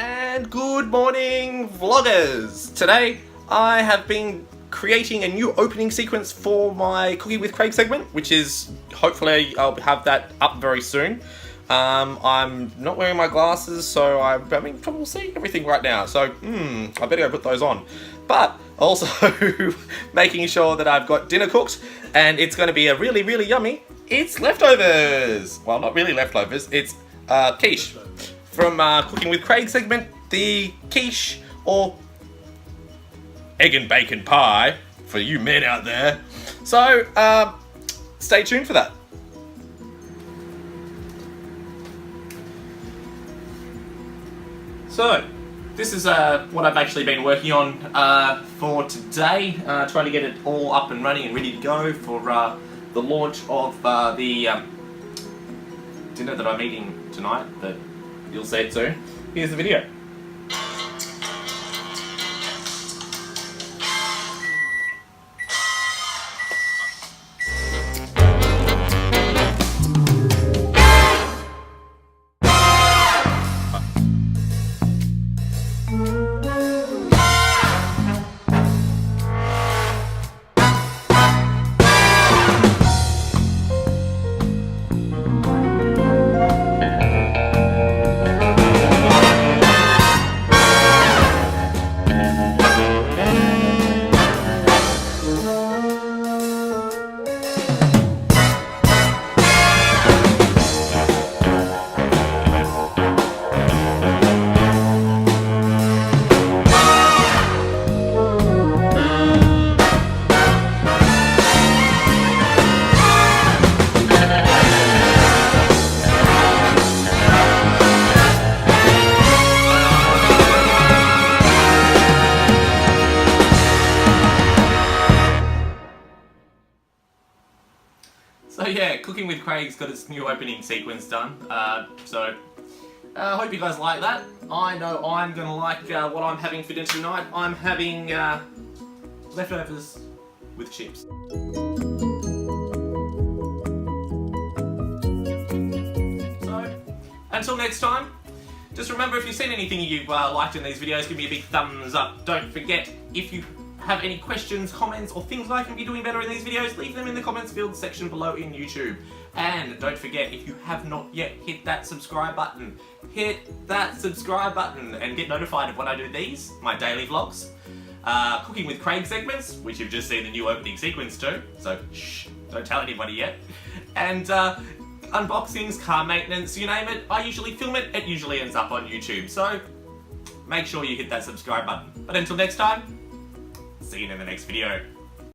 And good morning, vloggers! Today I have been creating a new opening sequence for my Cooking with Craig segment, which is, hopefully I'll have that up very soon. I'm not wearing my glasses, so I'm having trouble seeing everything right now, so I better go put those on. But also making sure that I've got dinner cooked, and it's going to be a really, really yummy. It's leftovers! Well, not really leftovers, it's quiche. From Cooking with Craig segment, the quiche, or egg and bacon pie, for you men out there. So, stay tuned for that. So, this is what I've actually been working on for today, trying to get it all up and running and ready to go for the launch of the dinner that I'm eating tonight, but you'll see it soon. Here's the video. So yeah, Cooking with Craig's got its new opening sequence done, so I hope you guys like that. I know I'm going to like what I'm having for dinner tonight. I'm having leftovers with chips. So, until next time, just remember, if you've seen anything you liked in these videos, give me a big thumbs up. Don't forget, if you have any questions, comments, or things I can be doing better in these videos, leave them in the comments field section below in YouTube. And don't forget, if you have not yet, hit that subscribe button. Hit that subscribe button and get notified of when I do these, my daily vlogs. Cooking with Craig segments, which you've just seen the new opening sequence to, so shh, don't tell anybody yet. And unboxings, car maintenance, you name it, I usually film it, it usually ends up on YouTube. So make sure you hit that subscribe button. But until next time, see you in the next video.